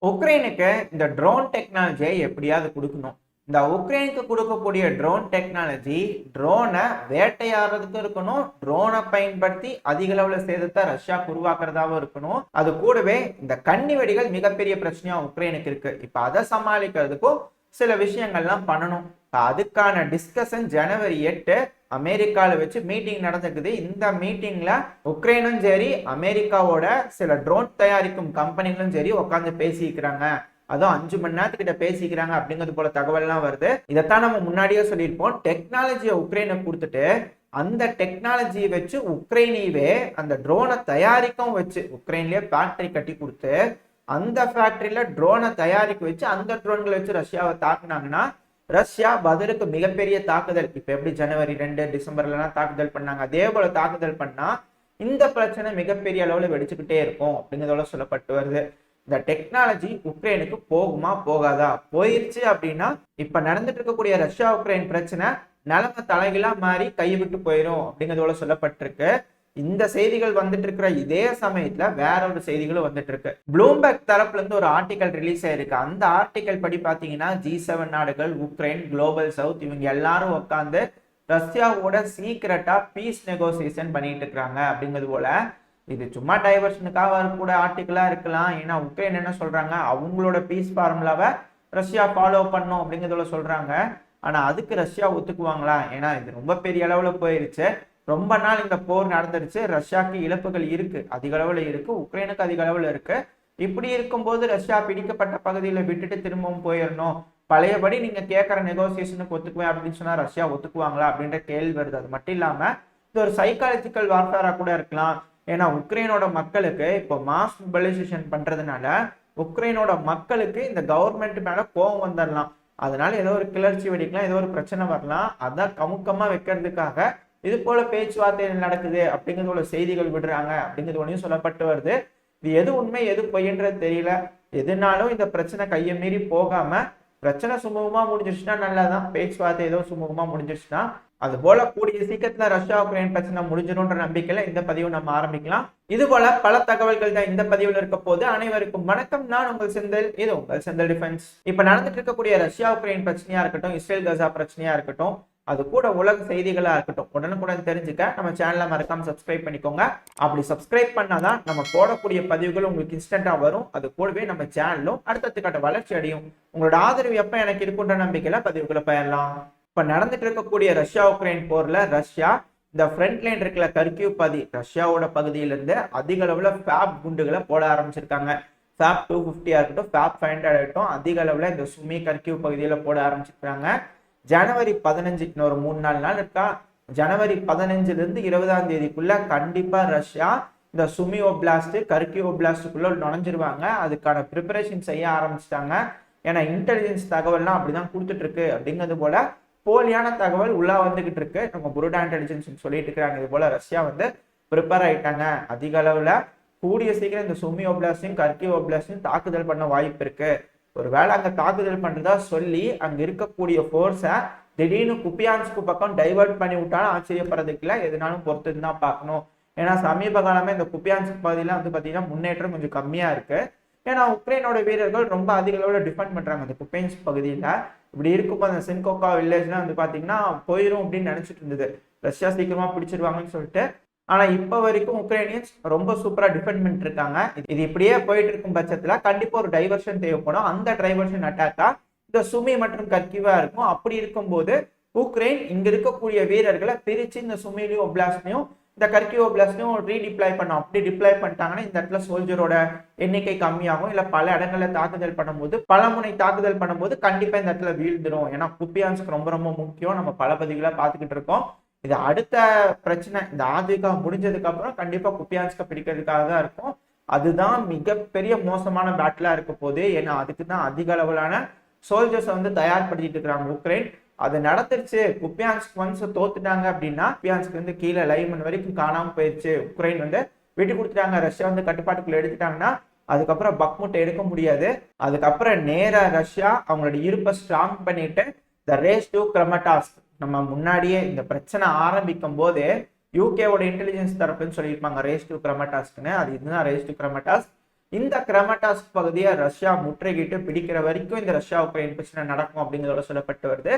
உக்ரைனுக்கு இந்த ட்ரோன் டெக்னாலஜியை எப்படியாவது கொடுக்கணும். இந்த உக்ரைனுக்கு கொடுக்கக்கூடிய ட்ரோன் டெக்னாலஜி ட்ரோனை வேட்டையாடுறதுக்கும் இருக்கணும், ட்ரோனை பயன்படுத்தி அதிக அளவுல சேதத்தை ரஷ்யா உருவாக்குறதாவும் இருக்கணும். அது கூடவே இந்த கன்னி வெடிகள் மிகப்பெரிய பிரச்சனையா உக்ரைனுக்கு இருக்கு. இப்ப அதை சமாளிக்கிறதுக்கும் சில விஷயங்கள்லாம் பண்ணணும். அதுக்கான டிஸ்கஷன் ஜனவரி 8 அமெரிக்காவில் வச்சு மீட்டிங் நடந்துக்குது. இந்த மீட்டிங்ல உக்ரைனும் சரி அமெரிக்காவோட சில ட்ரோன் தயாரிக்கும் கம்பெனிகளும் சரி உட்காந்து பேசிக்கிறாங்க. அதுவும் 5 மணி நேரத்துக்கிட்ட பேசிக்கிறாங்க அப்படிங்கிறது போல தகவல்லாம் வருது. இதைத்தான் நம்ம முன்னாடியே சொல்லியிருப்போம். டெக்னாலஜியை உக்ரைனுக்கு கொடுத்துட்டு அந்த டெக்னாலஜியை வச்சு உக்ரைனியவே அந்த ட்ரோனை தயாரிக்கவும் வச்சு உக்ரைன்லயே ஃபேக்டரி கட்டி கொடுத்து அந்த ஃபேக்டரியில ட்ரோனை தயாரிக்க வச்சு அந்த ட்ரோன்களை வச்சு ரஷ்யாவை தாக்குனாங்கன்னா ரஷ்யா பதிலுக்கு மிகப்பெரிய தாக்குதல், இப்ப எப்படி ஜனவரி 2 டிசம்பர்லாம் தாக்குதல் பண்ணாங்க அதே போல தாக்குதல் பண்ணா இந்த பிரச்சனை மிகப்பெரிய அளவுல வெடிச்சுக்கிட்டே இருக்கும் அப்படிங்கிறதோட சொல்லப்பட்டு வருது. இந்த டெக்னாலஜி உக்ரைனுக்கு போகுமா போகாதா? போயிருச்சு அப்படின்னா இப்ப நடந்துட்டு இருக்கக்கூடிய ரஷ்யா உக்ரைன் பிரச்சனை நிலைமை தலைகீழா மாறி கைவிட்டு போயிடும் அப்படிங்கிறதோட சொல்லப்பட்டிருக்கு. இந்த செய்திகள் வந்துட்டு இருக்கிற இதே சமயத்துல வேற ஒரு செய்திகளும் வந்துட்டு இருக்கு. ப்ளூம்பர்க் தரப்புல இருந்து ஒரு ஆர்டிகல் ரிலீஸ் ஆயிருக்கு. அந்த ஆர்டிகல் படி பாத்தீங்கன்னா G7 நாடுகள், உக்ரைன், குளோபல் சவுத் இவங்க எல்லாரும் உட்காந்து ரஷ்யாவோட சீக்கிரட்டா பீஸ் நெகோசியேஷன் பண்ணிட்டு இருக்காங்க அப்படிங்கிறது போல. இது சும்மா டைவர்ஷனுக்காக கூட ஆர்டிகலா இருக்கலாம். ஏன்னா உக்ரைன் என்ன சொல்றாங்க, அவங்களோட பீஸ் ஃபார்முலாவை ரஷ்யா ஃபாலோ பண்ணும் அப்படிங்கிறதுல சொல்றாங்க. ஆனா அதுக்கு ரஷ்யா ஒத்துக்குவாங்களா? ஏன்னா இது ரொம்ப பெரிய அளவுல போயிருச்சு. ரொம்ப நாள் இந்த போர் நடந்துருச்சு. ரஷ்யாவுக்கு இழப்புகள் இருக்கு, அதிக அளவுல இருக்கு, உக்ரைனுக்கு அதிக அளவுல இருக்கு. இப்படி இருக்கும்போது ரஷ்யா பிடிக்கப்பட்ட பகுதியில விட்டுட்டு திரும்பவும் போயிடணும், பழையபடி நீங்க கேட்கற நெகோசியேஷனுக்கு ஒத்துக்குவேன் அப்படின்னு சொன்னா ரஷ்யா ஒத்துக்குவாங்களா அப்படின்ற கேள்வி வருது. அது மட்டும் இல்லாம இது ஒரு சைக்காலஜிக்கல் வார்ஃபேரா கூட இருக்கலாம். ஏன்னா உக்ரைனோட மக்களுக்கு இப்போ மாஸ் மொபிலைசேஷன் பண்றதுனால உக்ரைனோட மக்களுக்கு இந்த கவர்மெண்ட் மேல கோபம் வந்துடலாம். அதனால ஏதோ ஒரு கிளர்ச்சி வெடிக்கலாம், ஏதோ ஒரு பிரச்சனை வரலாம். அதான் கமுக்கமா வைக்கிறதுக்காக இது போல பேச்சுவார்த்தை நடக்குது அப்படிங்கிறதோட செய்திகள் விடுறாங்க அப்படிங்கிறது சொல்லப்பட்டு வருது. இது எது உண்மை எது பொய்ன்றது தெரியல. எதுனாலும் இந்த பிரச்சனை கையை மீறி போகாம பிரச்சனை சுமூகமா முடிஞ்சிருச்சுன்னா நல்லதான். பேச்சுவார்த்தை ஏதோ சுமூகமா முடிஞ்சிருச்சுன்னா அது போல கூடிய சீக்கிரத்துல ரஷ்யா உக்ரைன் பிரச்சனை முடிஞ்சிடும்ன்ற நம்பிக்கையில இந்த பதிவு நம்ம ஆரம்பிக்கலாம். இது போல பல தகவல்கள் தான் இந்த பதிவுல இருக்க போது. அனைவருக்கும் வணக்கம், நான் உங்கள் செந்தில், இது உங்கள் செந்தில் டிஃபென்ஸ். இப்ப நடந்துட்டு இருக்கக்கூடிய ரஷ்யா உக்ரைன் பிரச்சனையா இருக்கட்டும், இஸ்ரேல் கசா பிரச்சனையா இருக்கட்டும், அது கூட உலக செய்திகளா இருக்கட்டும், உடனுக்குடன் தெரிஞ்சுக்க நம்ம சேனலை மறக்காம சப்ஸ்கிரைப் பண்ணிக்கோங்க. அப்படி சப்ஸ்கிரைப் பண்ணாதான் நம்ம போடக்கூடிய பதிவுகள் உங்களுக்கு இன்ஸ்டன்டா வரும். அது கூடவே நம்ம சேனலும் அடுத்தடுத்த வளர்ச்சி அடையும். உங்களோட ஆதரவு எப்ப எனக்கு இருக்குன்ற நம்பிக்கையில பதிவுகளை பெயரலாம். இப்ப நடந்துட்டு இருக்கக்கூடிய ரஷ்யா உக்ரைன் போர்ல ரஷ்யா இந்த ஃப்ரண்ட் லைன் இருக்குல்ல, கர்கிவ் பகுதி, ரஷ்யாவோட பகுதியிலிருந்து அதிக அளவுல ஃபேப் குண்டுகளை போட ஆரம்பிச்சிருக்காங்க. ஃபேப் 250 இருக்கட்டும், ஃபேப் 500 ஆகட்டும், அதிக அளவுல இந்த சுமி கர்கிவ் பகுதியில போட ஆரம்பிச்சிருக்காங்க. ஜனவரி 15 இன்னொரு 3-4 நாள் இருக்கா. ஜனவரி 15 இருந்து 20ஆம் தேதிக்குள்ள கண்டிப்பா ரஷ்யா இந்த சுமி ஓப்லாஸ்ட், கர்கிவ் ஓப்லாஸ்டுக்குள்ள நுழைஞ்சிருவாங்க. அதுக்கான ப்ரிப்பரேஷன் செய்ய ஆரம்பிச்சிட்டாங்க. ஏன்னா இன்டெலிஜென்ஸ் தகவல்லாம் அப்படிதான் கொடுத்துட்டு இருக்கு அப்படிங்கிறது போல போலியான தகவல் உள்ள வந்துகிட்டு இருக்கு. நம்ம புருடா இன்டெலிஜென்ஸ் சொல்லிட்டு இருக்கிறாங்க. இது போல ரஷ்யா ப்ரிப்பேர் ஆயிட்டாங்க. அதிக அளவுல கூடிய சீக்கிரம் இந்த சுமி ஓப்லாஸ்டையும் கர்கிவ் ஓப்லாஸ்டையும் தாக்குதல் பண்ண வாய்ப்பு இருக்கு. ஒருவேளை அங்க தாக்குதல் பண்றதா சொல்லி அங்க இருக்கக்கூடிய போர்ஸை திடீர்னு குப்பியான்ஸ்க்கு பக்கம் டைவர்ட் பண்ணி விட்டாலும் ஆச்சரியப்படுறதுக்கு இல்லை. எதுனாலும் பொறுத்து தான் பார்க்கணும். ஏன்னா சமீப காலமே இந்த குப்பியான்ஸ்க் பகுதியில பாத்தீங்கன்னா முன்னேற்றம் கொஞ்சம் கம்மியா இருக்கு. ஏன்னா உக்ரைனோட வீரர்கள் ரொம்ப அதிக அளவுல டிஃபெண்ட் பண்றாங்க அந்த குப்பியான்ஸ்க் பகுதியில. இப்படி இருக்கும்போது அந்த சின்கோக்கா வில்லேஜ்லாம் பாத்தீங்கன்னா போயிரும் அப்படின்னு நினைச்சிட்டு இருந்தது, ரஷ்யா சீக்கிரமா பிடிச்சிருவாங்கன்னு சொல்லிட்டு. ஆனா இப்ப வரைக்கும் உக்ரைனியன்ஸ் ரொம்ப சூப்பரா டிஃபெண்ட் பண்ணிட்டு இருக்காங்க. இது இப்படியே போயிட்டு இருக்கும் பட்சத்துல கண்டிப்பா ஒரு டைவர்ஷன் தேவைப்படும். அந்த டைவர்ஷன் அட்டாக்கா இந்த சுமி மற்றும் கர்கிவா இருக்கும். அப்படி இருக்கும்போது உக்ரைன் இங்க இருக்கக்கூடிய வீரர்களை பிரிச்சு இந்த சுமிலையும் ஒப்லாஸ்ட்லையும் இந்த கர்கிவ் ஒப்லாஸ்ட்லையும் ரீடிப்ளாய் பண்ணும். அப்படி டிப்ளாய் பண்ணிட்டாங்கன்னா இந்த இடத்துல சோல்ஜரோட எண்ணிக்கை கம்மியாகும். இல்ல பல இடங்கள்ல தாக்குதல் பண்ணும்போது, பல முனை தாக்குதல் பண்ணும்போது கண்டிப்பா இந்த இடத்துல வீழ்ந்துடும். ஏன்னா குப்பியான்ஸ்க்கு ரொம்ப ரொம்ப முக்கியம். நம்ம பல பதிவுகளை பார்த்துக்கிட்டு இருக்கோம். இது அடுத்த பிரச்சனை இந்த ஆதிக்கா முடிஞ்சதுக்கு அப்புறம் கண்டிப்பா குப்பியான்ஸ்க பிடிக்கிறதுக்காக தான் இருக்கும். அதுதான் மிகப்பெரிய மோசமான பேட்டிலா இருக்க போது. ஏன்னா அதுக்கு தான் அதிக அளவிலான சோல்ஜர்ஸை தயார்படுத்திட்டு இருக்கிறாங்க உக்ரைன். அது நடந்துருச்சு. குப்பியான்ஸ்க் ஒன்ஸ் தோத்துட்டாங்க அப்படின்னா குப்பியான்ஸ்க்கு கீழே லைமன் வரைக்கும் காணாம போயிடுச்சு. உக்ரைன் விட்டு கொடுத்துட்டாங்க, ரஷ்யா கட்டுப்பாட்டுக்குள்ள எடுத்துட்டாங்கன்னா அதுக்கப்புறம் பக்முட் எடுக்க முடியாது. அதுக்கப்புறம் நேரா ரஷ்யா அவங்களோட இருப்பை ஸ்ட்ராங் பண்ணிட்டு த ரேஸ் டு கிரமட்டாஸ்க், நம்ம முன்னாடியே இந்த பிரச்சனை ஆரம்பிக்கும் போது யூகேவோட இன்டெலிஜென்ஸ் தரப்புன்னு சொல்லியிருப்பாங்க ரேஸ் டு கிரமட்டாஸ்க்னு. அது இதுதான் ரேஸ் டு கிரமட்டாஸ்க். இந்த கிரமட்டாஸ்க் பகுதியை ரஷ்யா முற்றுகிட்டு பிடிக்கிற வரைக்கும் இந்த ரஷ்யா உக்ரைன் பிரச்சனை நடக்கும் அப்படிங்கிறத சொல்லப்பட்டு வருது.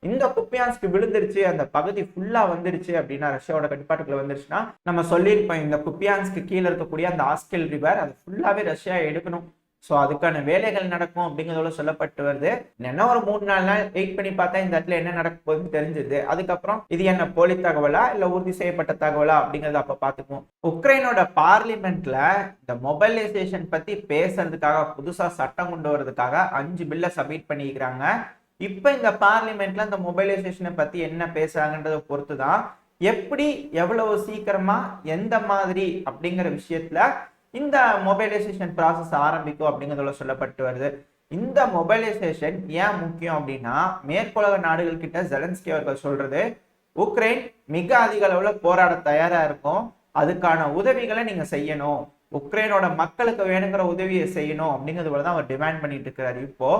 இந்த குப்பியான்ஸ்க்கு விழுந்துருச்சு, அந்த பகுதி ஃபுல்லா வந்துருச்சு அப்படின்னா, ரஷ்யாவோட கட்டுப்பாட்டுக்குள்ள வந்துருச்சுன்னா, நம்ம சொல்லியிருப்போம் இந்த குப்பியான்ஸ்க்கு கீழே இருக்கக்கூடிய அந்த ஆஸ்கெல் ரிவர் அது ஃபுல்லாவே ரஷ்யா எடுக்கணும். ஸோ அதுக்கான வேலைகள் நடக்கும் அப்படிங்கிறதோட சொல்லப்பட்டு வருது. என்ன ஒரு 3-4 நாள் வெயிட் பண்ணி பார்த்தா இந்த இடத்துல என்ன நடக்க போகுதுன்னு தெரிஞ்சது. அதுக்கப்புறம் இது என்ன போலி தகவலா இல்ல உறுதி செய்யப்பட்ட தகவலா அப்படிங்கறத அப்ப பாத்துக்குவோம். உக்ரைனோட பார்லிமெண்ட்ல இந்த மொபைலைசேஷன் பத்தி பேசுறதுக்காக புதுசா சட்டம் கொண்டு வரதுக்காக 5 பில்ல சப்மிட் பண்ணிக்கிறாங்க. இப்ப இந்த பார்லிமெண்ட்ல இந்த மொபைலைசேஷனை பத்தி என்ன பேசுறாங்கன்றத பொறுத்துதான் எப்படி எவ்வளவு சீக்கிரமா எந்த மாதிரி அப்படிங்கிற விஷயத்துல இந்த மொபைலைசேஷன் ப்ராசஸ் ஆரம்பிக்கும் அப்படிங்கிறதுல சொல்லப்பட்டு வருது. இந்த மொபைலைசேஷன் ஏன் முக்கியம் அப்படின்னா, மேற்குலக நாடுகள் கிட்ட ஜெலன்ஸ்கி அவர்கள் சொல்றது, உக்ரைன் மிக அதிக அளவுல போராட தயாரா இருக்கும், அதுக்கான உதவிகளை நீங்க செய்யணும், உக்ரைனோட மக்களுக்கு வேணுங்கிற உதவியை செய்யணும் அப்படிங்கிறது போலதான் அவர் டிமாண்ட் பண்ணிட்டு இருக்கிறாரு. இப்போ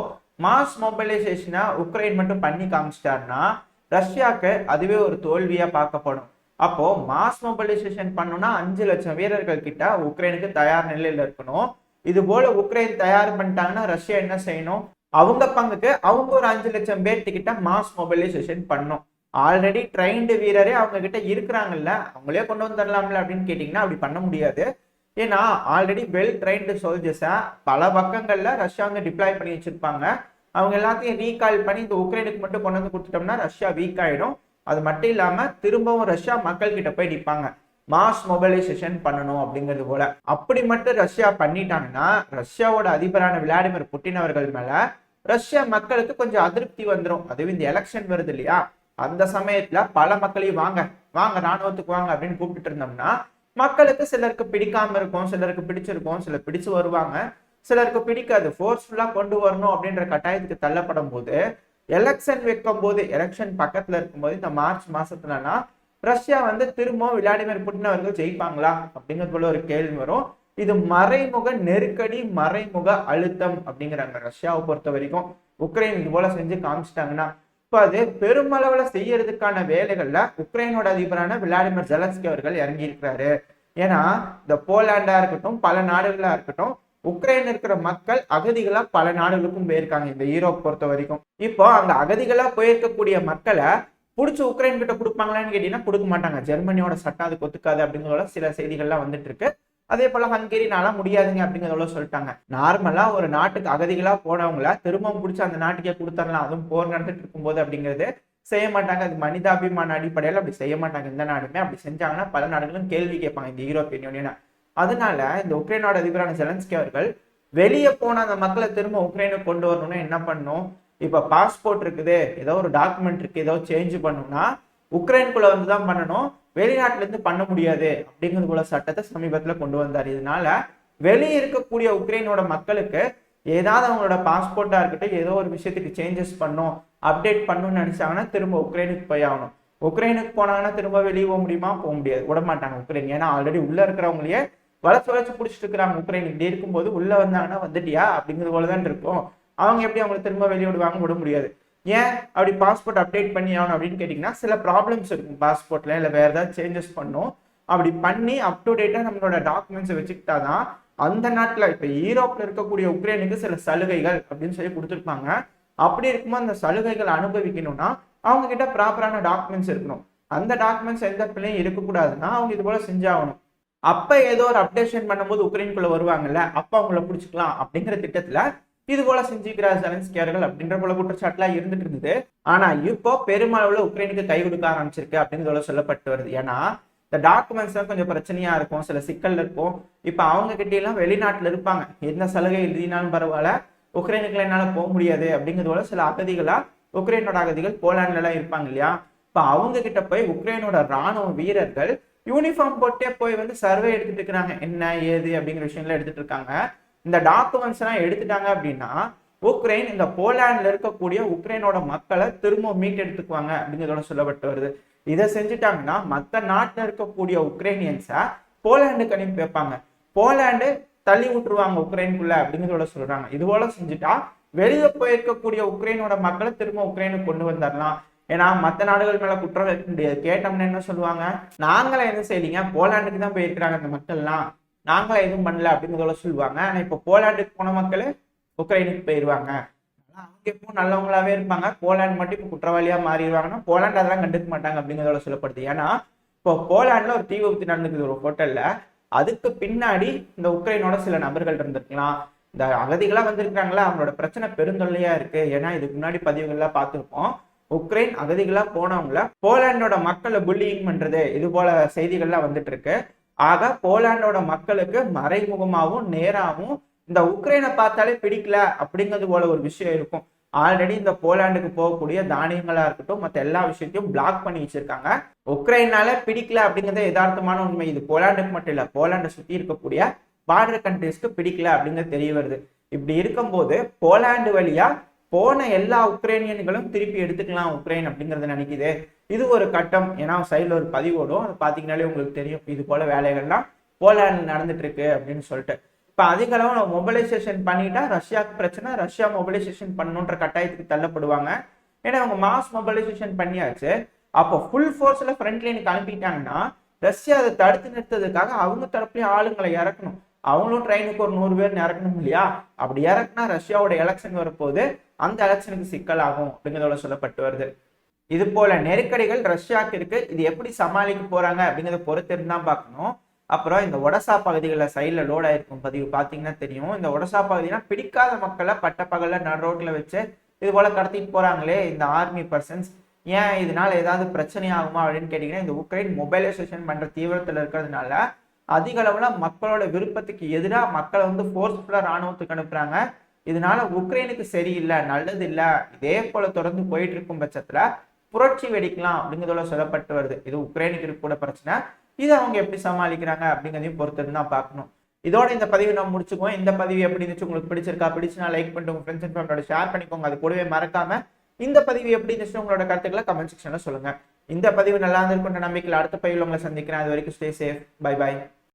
மாஸ் மொபைலைசேஷனை உக்ரைன் மட்டும் பண்ணி காமிச்சிட்டாருன்னா ரஷ்யாவுக்கு அதுவே ஒரு தோல்வியா பார்க்கப்படும். அப்போ மாஸ் மொபைலைசேஷன் பண்ணணும்னா 5 லட்சம் வீரர்கள் கிட்ட உக்ரைனுக்கு தயார் நிலையில இருக்கணும். இது போல உக்ரைன் தயார் பண்ணிட்டாங்கன்னா ரஷ்யா என்ன செய்யணும், அவங்க பங்குக்கு அவங்க ஒரு 5 லட்சம் பேர்த்துக்கிட்ட மாஸ் மொபைலைசேஷன் பண்ணும். ஆல்ரெடி ட்ரைன்டு வீரரே அவங்க கிட்ட இருக்கிறாங்கல்ல, அவங்களே கொண்டு வந்துடலாம்ல அப்படின்னு கேட்டீங்கன்னா அப்படி பண்ண முடியாது. ஏன்னா ஆல்ரெடி வெல் ட்ரைன்டு சோல்ஜர்ஸை பல பக்கங்கள்ல ரஷ்யா வந்து டிப்ளாய் பண்ணி வச்சிருப்பாங்க. அவங்க எல்லாத்தையும் ரீகால் பண்ணி இந்த உக்ரைனுக்கு மட்டும் கொண்டு வந்து கொடுத்துட்டோம்னா ரஷ்யா வீக் ஆயிடும். அது மட்டும் இல்லாம திரும்பவும் ரஷ்யா மக்கள் கிட்ட போய் நிற்பாங்க, மாஸ் மொபைலைசேஷன் பண்ணணும் அப்படிங்கிறது போல. அப்படி மட்டும் ரஷ்யா பண்ணிட்டாங்கன்னா ரஷ்யாவோட அதிபரான விளாடிமிர் புட்டின் அவர்கள் மேல ரஷ்யா மக்களுக்கு கொஞ்சம் அதிருப்தி வந்துடும். அதுவும் இந்த எலெக்ஷன் வருது இல்லையா, அந்த சமயத்துல பல மக்களையும் வாங்க வாங்க ராணுவத்துக்கு வாங்க அப்படின்னு கூப்பிட்டு இருந்தோம்னா மக்களுக்கு சிலருக்கு பிடிக்காம இருக்கும், சிலருக்கு பிடிச்சிருக்கும், சிலர் பிடிச்சு வருவாங்க, சிலருக்கு பிடிக்காது. ஃபோர்ஸ்ஃபுல்லா கொண்டு வரணும் அப்படின்ற கட்டாயத்துக்கு தள்ளப்படும் போது எலெக்ஷன் வைக்கும் போது, எலெக்ஷன் பக்கத்துல இருக்கும்போது இந்த மார்ச் மாசத்துலனா ரஷ்யா வந்து திரும்பவும் விளாடிமிர் புட்டின் அவர்கள் ஜெயிப்பாங்களா அப்படிங்கிறது போல ஒரு கேள்வி வரும். இது மறைமுக நெருக்கடி, மறைமுக அழுத்தம் அப்படிங்கிறாங்க ரஷ்யாவை பொறுத்த வரைக்கும். உக்ரைன் இது போல செஞ்சு காமிச்சிட்டாங்கன்னா இப்ப அது பெருமளவுல செய்யறதுக்கான வேலைகள்ல உக்ரைனோட அதிபரான விளாடிமிர் ஜெலன்ஸ்கி அவர்கள் இறங்கி இருக்கிறாரு. ஏன்னா இந்த போலாண்டா இருக்கட்டும், பல நாடுகளா இருக்கட்டும், உக்ரைன் இருக்கிற மக்கள் அகதிகளா பல நாடுகளுக்கும் போயிருக்காங்க இந்த யூரோப் பொறுத்த வரைக்கும். இப்போ அந்த அகதிகளா போயிருக்கக்கூடிய மக்களை புடிச்சு உக்ரைன் கிட்ட கொடுப்பாங்களான்னு கேட்டீங்கன்னா கொடுக்க மாட்டாங்க. ஜெர்மனியோட சட்டம் அதுக்கு ஒத்துக்காது அப்படிங்கிறத சில செய்திகள்லாம் வந்துட்டு இருக்கு. அதே போல ஹங்கேரினால முடியாதுங்க அப்படிங்கிறத சொல்லிட்டாங்க. நார்மலா ஒரு நாட்டுக்கு அகதிகளா போனவங்கள திரும்பவும் பிடிச்சி அந்த நாட்டுக்கே கொடுத்துடலாம், அதுவும் போர் நடந்துட்டு இருக்கும்போது அப்படிங்கிறது செய்ய மாட்டாங்க. அது மனிதாபிமான அடிப்படையில் அப்படி செய்ய மாட்டாங்க. இந்த நாடுமே அப்படி செஞ்சாங்கன்னா பல நாடுகளும் கேள்வி கேட்பாங்க இந்த யூரோப்பியன் யூனியனை. அதனால இந்த உக்ரைனோட அதிபரான ஜெலன்ஸ்கி அவர்கள் வெளியே போன அந்த மக்களை திரும்ப உக்ரைனுக்கு கொண்டு வரணும்னா என்ன பண்ணும், இப்ப பாஸ்போர்ட் இருக்குது, ஏதோ ஒரு டாக்குமெண்ட் இருக்கு, ஏதோ சேஞ்ச் பண்ணணும்னா உக்ரைனுக்குள்ள வந்துதான் பண்ணணும், வெளிநாட்டுல இருந்து பண்ண முடியாது அப்படிங்கிறது போல சட்டத்தை சமீபத்துல கொண்டு வந்தார். இதனால வெளியே இருக்கக்கூடிய உக்ரைனோட மக்களுக்கு ஏதாவது அவங்களோட பாஸ்போர்ட்டா இருக்கட்டும், ஏதோ ஒரு விஷயத்துக்கு சேஞ்சஸ் பண்ணும், அப்டேட் பண்ணணும்னு நினைச்சாங்கன்னா திரும்ப உக்ரைனுக்கு போய் ஆகணும். உக்ரைனுக்கு போனாங்கன்னா திரும்ப வெளியே போக முடியுமா? போக முடியாது, விட மாட்டாங்க உக்ரைன். ஏன்னா ஆல்ரெடி உள்ள இருக்கிறவங்களையே வளர்ச்சி பிடிச்சிட்டு இருக்கிறாங்க உக்ரைன். இப்படி இருக்கும்போது உள்ள வந்தாங்கன்னா வந்துட்டியா அப்படிங்கிறது போலதான் இருக்கும். அவங்க எப்படி அவங்களை திரும்ப வெளியே விடுவாங்க? விட முடியாது. ஏன் அப்படி பாஸ்போர்ட் அப்டேட் பண்ணி ஆகணும் அப்படின்னு கேட்டீங்கன்னா சில ப்ராப்ளம்ஸ் இருக்கும் பாஸ்போர்ட்ல, இல்லை வேற ஏதாவது சேஞ்சஸ் பண்ணும். அப்படி பண்ணி அப் டு டேட்டா நம்மளோட டாக்குமெண்ட்ஸை வச்சுக்கிட்டாதான் அந்த நாட்டுல இப்ப யூரோப்ல இருக்கக்கூடிய உக்ரைனுக்கு சில சலுகைகள் அப்படின்னு சொல்லி கொடுத்துருப்பாங்க. அப்படி இருக்கும்போது அந்த சலுகைகள் அனுபவிக்கணும்னா அவங்க கிட்ட ப்ராப்பரான டாக்குமெண்ட்ஸ் இருக்கணும். அந்த டாக்குமெண்ட்ஸ் எந்த பிள்ளையும் இருக்கக்கூடாதுன்னா அவங்க இது போல செஞ்சாகணும். அப்ப ஏதோ ஒரு அப்டேஷன் பண்ணும்போது உக்ரைனுக்குள்ள வருவாங்கல்ல, அப்ப அவங்கள பிடிச்சிக்கலாம் அப்படிங்கிற திட்டத்துல இது போல செஞ்சுக்கிறார் ஜெலன்ஸ்கி அவர்கள் அப்படின்ற போல குற்றச்சாட்டுலாம் இருந்துட்டு இருந்தது. ஆனா இப்போ பெருமளவுல உக்ரைனுக்கு கை கொடுக்க ஆரம்பிச்சிருக்கு அப்படின்னு சொல்லப்பட்டு வருது. ஏன்னா இந்த டாக்குமெண்ட்ஸ் கொஞ்சம் பிரச்சனையா இருக்கும், சில சிக்கல் இருக்கும். இப்ப அவங்க கிட்ட எல்லாம் வெளிநாட்டுல இருப்பாங்க, எந்த சலுகை எழுதினாலும் பரவாயில்ல, உக்ரைனுக்குள்ள என்னால போக முடியாது அப்படிங்கிறது போல சில அகதிகளா உக்ரைனோட அகதிகள் போலாண்ட்ல எல்லாம் இருப்பாங்க இல்லையா. இப்ப அவங்க கிட்ட போய் உக்ரைனோட ராணுவ வீரர்கள் யூனிஃபார்ம் போட்டே போய் வந்து சர்வே எடுத்துட்டு இருக்கிறாங்க, என்ன ஏது அப்படிங்கிற விஷயம்லாம் எடுத்துட்டு இருக்காங்க. இந்த டாக்குமெண்ட்ஸ் எல்லாம் எடுத்துட்டாங்க அப்படின்னா உக்ரைன் இந்த போலாண்ட்ல இருக்கக்கூடிய உக்ரைனோட மக்களை திரும்ப மீட்டெடுத்துக்குவாங்க அப்படிங்கிறதோட சொல்லப்பட்டு வருது. இதை செஞ்சுட்டாங்கன்னா மற்ற நாட்டில் இருக்கக்கூடிய உக்ரைனியன்ஸை போலாண்டுக்கு அனுப்பி வைப்பாங்க, போலாண்டு தள்ளி விட்டுருவாங்க உக்ரைனுக்குள்ள அப்படிங்கிறதோட சொல்றாங்க. இது போல செஞ்சுட்டா வெளியே போயிருக்கக்கூடிய உக்ரைனோட மக்களை திரும்ப உக்ரைனுக்கு கொண்டு வந்துடலாம். ஏன்னா மற்ற நாடுகள் மேல குற்றம் வைக்க முடியாது. கேட்டோம்னா என்ன சொல்லுவாங்க, நாங்களே என்ன செய்யலீங்க, போலாண்டுக்கு தான் போயிருக்கிறாங்க அந்த மக்கள்லாம், நாங்களே எதுவும் பண்ணல அப்படிங்கிறத சொல்லுவாங்க. ஆனா இப்போ போலாண்டுக்கு போன மக்கள் உக்ரைனுக்கு போயிடுவாங்க. அவங்க எப்பவும் நல்லவங்களாவே இருப்பாங்க, போலாந்து மட்டும் இப்போ குற்றவாளியா மாறிடுவாங்கன்னா போலாந்து அதெல்லாம் கண்டுக்க மாட்டாங்க அப்படிங்கிறதோட சொல்லப்படுது. ஏன்னா இப்போ போலாண்டுல ஒரு தீ விபத்து நடந்துக்குது ஒரு ஹோட்டல்ல. அதுக்கு பின்னாடி இந்த உக்ரைனோட சில நபர்கள் இருந்திருக்கலாம். இந்த அகதிகளா வந்திருக்காங்களா, அவங்களோட பிரச்சனை பெருந்தொல்லையா இருக்கு. ஏன்னா இதுக்கு முன்னாடி பதிவுகள்லாம் பார்த்துருப்போம். உக்ரைன் அகதிகளா போனவங்கள போலாண்டோட மக்களை புல்லிங் பண்றது, இது போல செய்திகள்லாம் வந்துட்டு இருக்கு. ஆக போலாண்டோட மக்களுக்கு மறைமுகமாகவும் நேராகவும் இந்த உக்ரைனை பார்த்தாலே பிடிக்கல அப்படிங்கிறது போல ஒரு விஷயம் இருக்கும். ஆல்ரெடி இந்த போலாண்டுக்கு போகக்கூடிய தானியங்களா இருக்கட்டும், மற்ற எல்லா விஷயத்தையும் பிளாக் பண்ணி வச்சிருக்காங்க. உக்ரைனால பிடிக்கல அப்படிங்கிறது யதார்த்தமான உண்மை. இது போலாண்டுக்கு மட்டும் இல்ல, போலாண்டை சுத்தி இருக்கக்கூடிய பார்டர் கண்ட்ரிஸ்க்கு பிடிக்கல அப்படிங்கிறது தெரிய வருது. இப்படி இருக்கும்போது போலாண்டு வழியா போன எல்லா உக்ரைனியன்களும் திருப்பி எடுத்துக்கலாம் உக்ரைன் அப்படிங்கறத நினைக்குது. இது ஒரு கட்டம். ஏன்னா சைட்ல ஒரு பதிவோடும் அதை பாத்தீங்கன்னாலே உங்களுக்கு தெரியும், இது போல வேலைகள்லாம் போலாண்டு நடந்துட்டு இருக்கு அப்படின்னு சொல்லிட்டு. இப்ப அதிக அளவு நம்ம மொபிலைசேஷன் பண்ணிட்டா ரஷ்யாவுக்கு பிரச்சனை, ரஷ்யா மொபிலைசேஷன் பண்ணணுன்ற கட்டாயத்துக்கு தள்ளப்படுவாங்க. ஏன்னா அவங்க மாஸ் மொபிலைசேஷன் பண்ணியாச்சு. அப்போ ஃபுல் ஃபோர்ஸ்ல ஃப்ரண்ட் லைனுக்கு அனுப்பிட்டாங்கன்னா ரஷ்யா அதை தடுத்து நிறுத்ததுக்காக அவங்க தரப்புலயும் ஆளுங்களை இறக்கணும். அவங்களும் ட்ரெயினுக்கு ஒரு 100 பேர் இறக்கணும் இல்லையா? அப்படி இறக்குனா ரஷ்யாவோட எலெக்ஷன் வரப்போது, அந்த எலெக்ஷனுக்கு சிக்கலாகும் அப்படிங்கிறதோட சொல்லப்பட்டு வருது. இது போல நெருக்கடிகள் ரஷ்யாவுக்கு இருக்கு. இது எப்படி சமாளிக்க போறாங்க அப்படிங்கிறத பொறுத்து இருந்தா பார்க்கணும். அப்புறம் இந்த ஒடசா பகுதிகளில் சைடில் லோட் ஆயிருக்கும் பதிவு பார்த்தீங்கன்னா தெரியும். இந்த ஒடசா பகுதினா பிடிக்காத மக்களை பட்ட பகல்ல நடு ரோட்ல வச்சு இது போல கடத்திட்டு போறாங்களே இந்த ஆர்மி பர்சன்ஸ், ஏன் இதனால ஏதாவது பிரச்சனை ஆகுமா அப்படின்னு கேட்டீங்கன்னா, இந்த உக்ரைன் மொபைலைசேஷன் பண்ற தீவிரத்தில் இருக்கிறதுனால அதிக அளவுல மக்களோட விருப்பத்துக்கு எதிராக மக்களை வந்து ஃபோர்ஸ்ஃபுல்லா ராணுவத்துக்கு அனுப்புறாங்க. இதனால உக்ரைனுக்கு சரியில்லை, நல்லது இல்லை. இதே போல தொடர்ந்து போயிட்டு இருக்கும் பட்சத்துல புரட்சி வெடிக்கலாம் அப்படிங்கிறதோட சொல்லப்பட்டு வருது. இது உக்ரைனுக்கு கூட பிரச்சனை. இதை அவங்க எப்படி சமாளிக்கிறாங்க அப்படிங்கிறதையும் பொறுத்து தான் பார்க்கணும். இதோட இந்த பதிவு நம்ம முடிச்சுக்குவோம். இந்த பதிவு எப்படி இருந்துச்சு, உங்களுக்கு பிடிச்சிருக்கா? பிடிச்சுனா லைக் பண்ணிட்டு உங்க ஃப்ரெண்ட்ஸ் அண்ட் ஃபேமிலியோட ஷேர் பண்ணிக்கோங்க. அது கூடவே மறக்காம இந்த பதிவு எப்படி இருந்துச்சு உங்களோட கருத்துக்களை கமெண்ட் செக்ஷன்ல சொல்லுங்க. இந்த பதிவு நல்லா இருந்திருக்குன்ற நம்பிக்கையில் அடுத்த பதிவில் உங்களை சந்திக்கிறேன். அது வரைக்கும் ஸ்டே சேஃப். Bye bye.